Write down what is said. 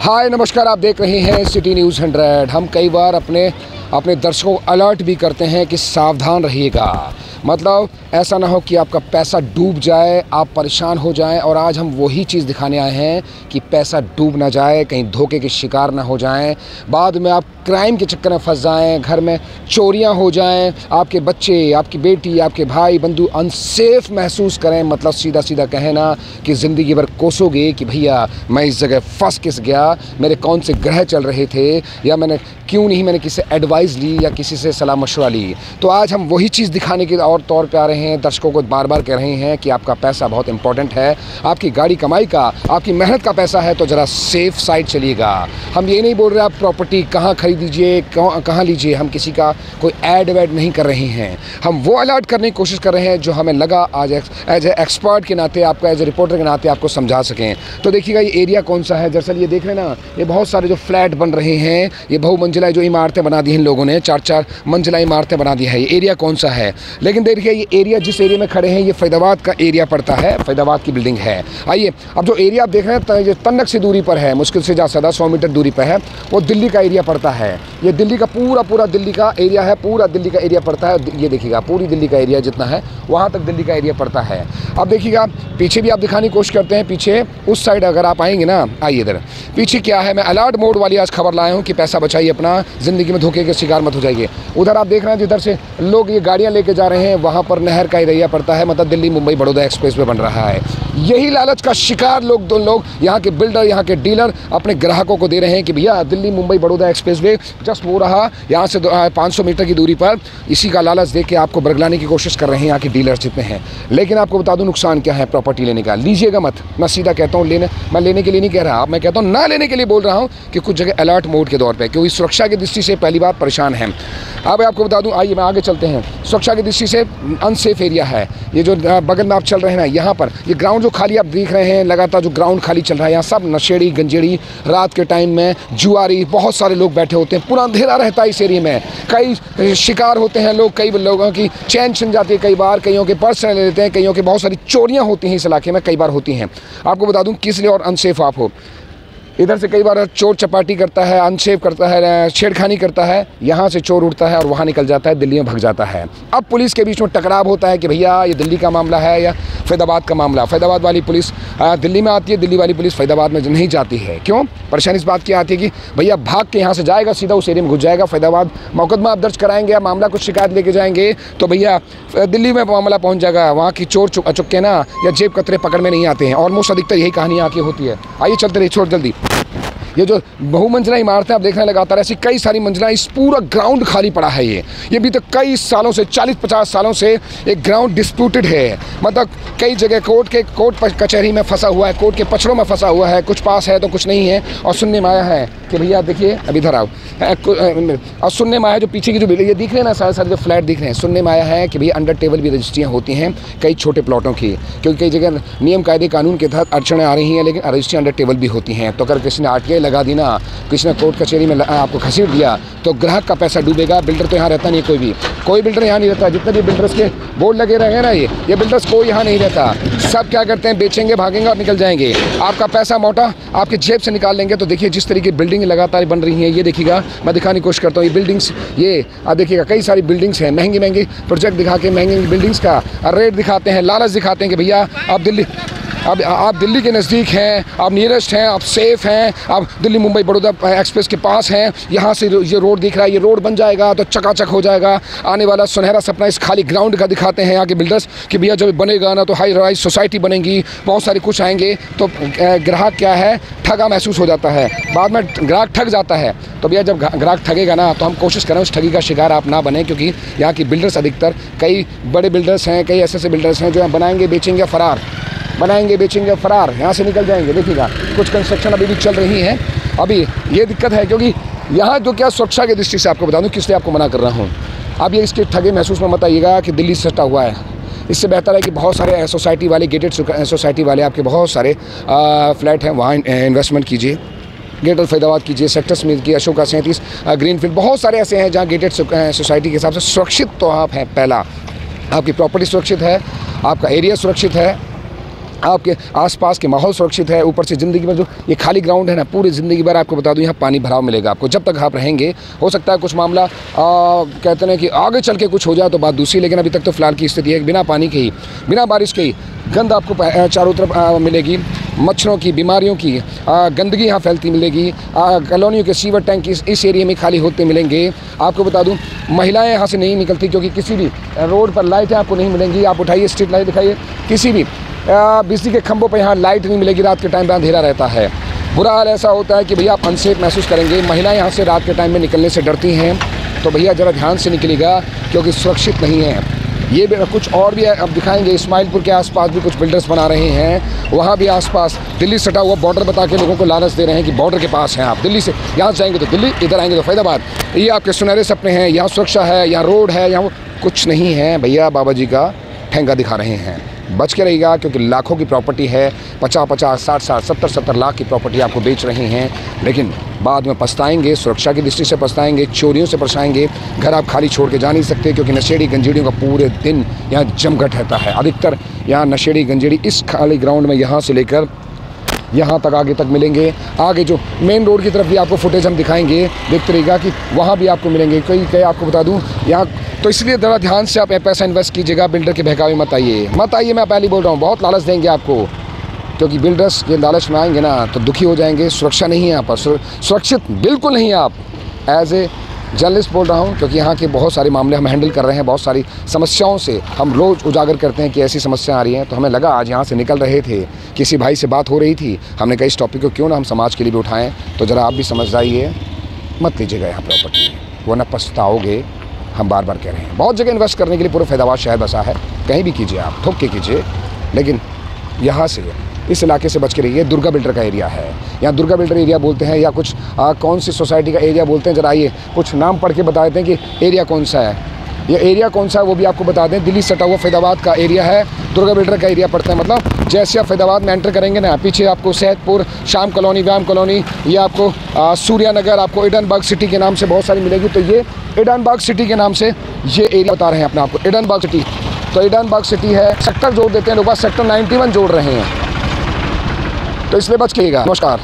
हाय नमस्कार, आप देख रहे हैं सिटी न्यूज़ 100। हम कई बार अपने दर्शकों को अलर्ट भी करते हैं कि सावधान रहिएगा, मतलब ऐसा ना हो कि आपका पैसा डूब जाए, आप परेशान हो जाएं। और आज हम वही चीज़ दिखाने आए हैं कि पैसा डूब ना जाए, कहीं धोखे के शिकार ना हो जाएं, बाद में आप क्राइम के चक्कर में फंस जाएं, घर में चोरियां हो जाएं, आपके बच्चे, आपकी बेटी, आपके भाई बंधु अनसेफ महसूस करें। मतलब सीधा सीधा कहें ना कि ज़िंदगी भर कोसोगे कि भैया मैं इस जगह फंस किस गया, मेरे कौन से ग्रह चल रहे थे, या मैंने किसी से एडवाइस ली या किसी से सलाह मशवरा ली। तो आज हम वही चीज़ दिखाने के और तौर पे आ रहे हैं, दर्शकों को बार बार कह रहे हैं कि आपका पैसा बहुत इंपॉर्टेंट है, आपकी गाड़ी कमाई का, आपकी मेहनत का पैसा है, तो ज़रा सेफ साइड चलिएगा। हम ये नहीं बोल रहे आप प्रॉपर्टी कहाँ खरीदीजिए, कहाँ लीजिए, हम किसी का कोई ऐड वैड नहीं कर रहे हैं। हम वो अलर्ट करने की कोशिश कर रहे हैं जो हमें लगा आज एज ए एक्सपर्ट के नाते, आपको एज ए रिपोर्टर के नाते आपको समझा सकें। तो देखिएगा ये एरिया कौन सा है। दरअसल ये देख रहे हैं ना, ये बहुत सारे जो फ्लैट बन रहे हैं, ये बहुमंजिला जो इमारतें बना दी हैं इन लोगों ने, 4-4 मंजिला इमारतें बना दी है। ये एरिया कौन सा है, लेकिन देखिए ये एरिया जिस एरिया में खड़े हैं ये फैदाबाद का एरिया पड़ता है, फैदाबाद की बिल्डिंग है। आइए, अब जो एरिया आप देख रहे हैं तन्नक से दूरी पर है, मुश्किल से ज़्यादा 100 मीटर दूरी पर है, वो दिल्ली का एरिया पड़ता है। ये दिल्ली का पूरा दिल्ली का एरिया है, पूरा दिल्ली का एरिया पड़ता है। ये देखिएगा पूरी दिल्ली का एरिया जितना है वहाँ तक दिल्ली का एरिया पड़ता है। अब देखिएगा पीछे भी आप दिखाने की कोशिश करते हैं, पीछे उस साइड अगर आप आएंगे ना, आइए इधर पीछे क्या है। मैं अलर्ट मोड वाली आज खबर लाया हूँ कि पैसा बचाइए अपना, ज़िंदगी में धोखे के शिकार मत हो जाइए। उधर आप देख रहे हैं जिधर से लोग ये गाड़ियाँ लेके जा रहे हैं, वहाँ पर नहर का एरिया पड़ता है, मतलब दिल्ली मुंबई बड़ौदा एक्सप्रेस वे बन रहा है। यही लालच का शिकार लोग यहाँ के बिल्डर, यहाँ के डीलर अपने ग्राहकों को दे रहे हैं कि भैया Delhi Mumbai Baroda express way just हो रहा, यहाँ से 500 मीटर की दूरी पर, इसी का लालच देख के आपको बरगलाने की कोशिश कर रहे हैं यहाँ के डीलर्स जितने हैं। लेकिन आपको बता दूं नुकसान क्या है प्रॉपर्टी लेने का। लीजिएगा मत, मैं सीधा कहता हूँ मैं लेने के लिए नहीं कह रहा, मैं कहता हूँ ना लेने के लिए बोल रहा हूँ कि कुछ जगह अलर्ट मोड के दौर पर, क्योंकि सुरक्षा की दृष्टि से पहली बात परेशान है। अब आपको बता दूं, आइए मैं आगे चलते हैं। सुरक्षा की दृष्टि से अनसेफ एरिया है ये जो बगल में आप चल रहे हैं ना, यहाँ पर ये ग्राउंड जो खाली आप देख रहे हैं, लगातार जो ग्राउंड खाली चल रहा है, यहाँ सब नशेड़ी गंजेड़ी, रात के टाइम में जुआरी, बहुत सारे लोग बैठे होते हैं, पूरा अंधेरा रहता है इस एरिया में। कई शिकार होते हैं लोग, कई लोगों की चैन छिन जाती है, कई बार कईयों के पर्स ले लेते हैं, कईयों के बहुत सारी चोरियाँ होती हैं इस इलाके में, कई बार होती हैं। आपको बता दूँ किस लिए और अनसेफ आप हो। इधर से कई बार चोर चपाटी करता है, अनसेफ करता है, छेड़खानी करता है, यहाँ से चोर उड़ता है और वहाँ निकल जाता है, दिल्ली में भाग जाता है। अब पुलिस के बीच में टकराव होता है कि भैया ये दिल्ली का मामला है या फैदाबाद का मामला। फैदाबाद वाली पुलिस दिल्ली में आती है, दिल्ली वाली पुलिस फैदाबाद में नहीं जाती है। क्यों? परेशानी इस बात की आती है कि भैया भाग के यहाँ से जाएगा, सीधा उस एरिया में घुस जाएगा। फैदाबाद मुकदमा आप दर्ज कराएंगे या मामला कुछ शिकायत लेके जाएंगे तो भैया दिल्ली में मामला पहुँच जाएगा। वहाँ की चोर चुपके ना या जेब कतरे पकड़ में नहीं आते हैं। ऑलमोस्ट अधिकतर यही कहानी आके होती है। आइए चलते रहिए, छोड़ जल्दी। ये जो बहुमंजिला इमारतें आप देखने लगातार, ऐसी कई सारी मंजिला, इस पूरा ग्राउंड खाली पड़ा है। ये भी तो कई सालों से, 40-50 सालों से एक ग्राउंड डिस्प्यूटेड है। मतलब कई जगह कोर्ट कचहरी में फंसा हुआ है, कोर्ट के पचड़ों में फंसा हुआ है, कुछ पास है तो कुछ नहीं है। और सुनने में आया है कि भैया देखिए, अभी इधर आओ, और सुनने में आया जो पीछे की जो बिल्डिंग ये दिख रहे हैं ना, सारे जो फ्लैट दिख रहे हैं, सुनने में आया है कि भैया अंडर टेबल भी रजिस्ट्रियाँ होती हैं कई छोटे प्लॉटों की, क्योंकि कई जगह नियम कायदे कानून के तहत अड़चनें आ रही हैं, लेकिन रजिस्ट्री अंडर टेबल भी होती हैं। तो अगर किसी ने RTI लगा दी ना, किसी ने कोर्ट कचहरी में आपको घसीट दिया, तो ग्राहक का पैसा डूबेगा। बिल्डर तो यहाँ रहता नहीं, कोई बिल्डर यहाँ नहीं रहता। जितने भी बिल्डर्स के बोर्ड लगे रहे हैं ना, ये बिल्डर्स कोई यहाँ नहीं रहता। सब क्या करते हैं, बेचेंगे, भागेंगे और निकल जाएंगे। आपका पैसा मोटा आपके जेब से निकाल लेंगे। तो देखिए जिस तरीके की बिल्डिंग लगातार बन रही हैं, ये देखिएगा, मैं दिखाने की कोशिश करता हूँ। ये बिल्डिंग्स, ये आप देखिएगा कई सारी बिल्डिंग्स हैं, महंगी प्रोजेक्ट दिखा के महंगी बिल्डिंग्स का रेट दिखाते हैं, लालच दिखाते हैं कि भैया आप दिल्ली के नज़दीक हैं, आप नियरेस्ट हैं, आप सेफ़ हैं, आप दिल्ली मुंबई बड़ौदा एक्सप्रेस के पास हैं, यहाँ से ये रोड दिख रहा है, ये रोड बन जाएगा तो चकाचक हो जाएगा। आने वाला सुनहरा सपना इस खाली ग्राउंड का दिखाते हैं यहाँ के बिल्डर्स कि भैया जब बनेगा ना तो हाई राइज सोसाइटी बनेगी, बहुत सारे कुछ आएंगे। तो ग्राहक क्या है, ठगा महसूस हो जाता है, बाद में ग्राहक ठग जाता है। तो भैया जब ग्राहक ठगेगा ना, तो हम कोशिश करें उस ठगी का शिकार आप ना बने, क्योंकि यहाँ की बिल्डर्स अधिकतर कई बड़े बिल्डर्स हैं, कई ऐसे बिल्डर्स हैं जो बनाएंगे बेचेंगे फरार, यहाँ से निकल जाएंगे। देखिएगा कुछ कंस्ट्रक्शन अभी भी चल रही हैं। अभी ये दिक्कत है क्योंकि यहाँ जो क्या सुरक्षा की दृष्टि से आपको बता दूँ किस लिए आपको मना कर रहा हूँ। अब ये इसके ठगे महसूस में मत आइएगा कि दिल्ली से सटा हुआ है। इससे बेहतर है कि बहुत सारे सोसाइटी वाले, गेटेड सोसाइटी वाले आपके बहुत सारे फ्लैट हैं, वहाँ इन्वेस्टमेंट कीजिए। गेटेड फैदाबाद कीजिए, सेक्टर स्मिथ की, अशोका 37, ग्रीनफील्ड, बहुत सारे ऐसे हैं जहाँ गेटेड सोसाइटी के हिसाब से सुरक्षित तो आप हैं। पहला, आपकी प्रॉपर्टी सुरक्षित है, आपका एरिया सुरक्षित है, आपके आसपास के माहौल सुरक्षित है, ऊपर से ज़िंदगी भर जो ये खाली ग्राउंड है ना, पूरी ज़िंदगी भर आपको बता दूं यहाँ पानी भराव मिलेगा आपको जब तक आप रहेंगे। हो सकता है कुछ मामला कहते हैं कि आगे चल के कुछ हो जाए तो बात दूसरी, लेकिन अभी तक तो फिलहाल की स्थिति है बिना पानी के ही, बिना बारिश के ही गंद आपको चारों तरफ मिलेगी, मच्छरों की, बीमारियों की गंदगी यहाँ फैलती मिलेगी। कॉलोनियों के सीवर टैंक इस एरिया में खाली होते मिलेंगे। आपको बता दूं महिलाएं यहाँ से नहीं निकलती, क्योंकि किसी भी रोड पर लाइटें आपको नहीं मिलेंगी। आप उठाइए स्ट्रीट लाइट दिखाइए, किसी भी बिजली के खंभों पर यहाँ लाइट नहीं मिलेगी, रात के टाइम पर अंधेरा रहता है। बुरा हाल ऐसा होता है कि भैया आप अनसेफ महसूस करेंगे। महिलाएं यहाँ से रात के टाइम में निकलने से डरती हैं, तो भैया ज़रा ध्यान से निकलिएगा क्योंकि सुरक्षित नहीं है। ये भी कुछ और भी है, अब दिखाएंगे। इस्माइलपुर के आसपास भी कुछ बिल्डर्स बना रहे हैं, वहाँ भी आसपास दिल्ली सटा हुआ बॉर्डर बता के लोगों को लालच दे रहे हैं कि बॉर्डर के पास हैं आप, दिल्ली से यहाँ जाएंगे तो दिल्ली, इधर आएंगे तो फैदाबाद। ये आपके सुनहरे सपने हैं, यहाँ सुरक्षा है, यहाँ रोड है, यहाँ कुछ नहीं है भैया। बाबा जी का ठेंगा दिखा रहे हैं, बच के रहिएगा क्योंकि लाखों की प्रॉपर्टी है, 50-50, 60-60, 70-70 लाख की प्रॉपर्टी आपको बेच रहे हैं, लेकिन बाद में पछताएंगे। सुरक्षा की दृष्टि से पछताएंगे, चोरियों से पछताएंगे। घर आप खाली छोड़ के जा नहीं सकते क्योंकि नशेड़ी गंजेड़ियों का पूरे दिन यहाँ जमघट रहता है। अधिकतर यहाँ नशेड़ी गंजेड़ी इस खाली ग्राउंड में यहाँ से लेकर यहाँ तक आगे तक मिलेंगे। आगे जो मेन रोड की तरफ भी आपको फुटेज हम दिखाएंगे, देखते रहिएगा कि वहाँ भी आपको मिलेंगे। कई आपको बता दूँ यहाँ, तो इसलिए ज़रा ध्यान से आप पैसा इन्वेस्ट कीजिएगा, बिल्डर के बहकावे मत आइए। मैं पहले बोल रहा हूँ, बहुत लालच देंगे आपको, क्योंकि बिल्डर्स ये लालच में आएंगे ना तो दुखी हो जाएंगे। सुरक्षा नहीं है यहाँ पर, सुरक्षित बिल्कुल नहीं है आप। एज ए जर्नलिस्ट बोल रहा हूँ क्योंकि यहाँ के बहुत सारे मामले हम हैंडल कर रहे हैं, बहुत सारी समस्याओं से हम रोज़ उजागर करते हैं कि ऐसी समस्या आ रही हैं। तो हमें लगा आज यहाँ से निकल रहे थे, किसी भाई से बात हो रही थी, हमने कहा इस टॉपिक को क्यों ना हम समाज के लिए भी उठाएँ। तो ज़रा आप भी समझ जाइए, मत लीजिएगा यहाँ प्रॉपर्टी, वरना पछताओगे। हम बार बार कह रहे हैं, बहुत जगह इन्वेस्ट करने के लिए पूरा फैदाबाद शहर बसा है, कहीं भी कीजिए आप, ठोक के कीजिए, लेकिन यहाँ से इस इलाके से बच के रहिए। दुर्गा बिल्डर का एरिया है, यहाँ दुर्गा बिल्डर एरिया बोलते हैं, या कुछ कौन सी सोसाइटी का एरिया बोलते हैं, जरा आइए कुछ नाम पढ़ के बता देते हैं कि एरिया कौन सा है। ये एरिया कौन सा है वो भी आपको बता दें। दिल्ली सटा हुआ फैदाबाद का एरिया है, दुर्गा बिल्डर का एरिया पड़ता है। मतलब जैसे आप फैदाबाद में एंटर करेंगे ना, पीछे आपको सैदपुर, शाम कॉलोनी, व्यायाम कॉलोनी, ये आपको सूर्या नगर, आपको एडनबर्ग सिटी के नाम से बहुत सारी मिलेगी। तो ये एडनबर्ग सिटी के नाम से ये एरिया बता रहे हैं अपने आपको, एडनबर्ग सिटी। तो एडनबर्ग सिटी है, सेक्टर जोड़ देते हैं लोग, सेक्टर 91 जोड़ रहे हैं, तो इसलिए बच के। नमस्कार।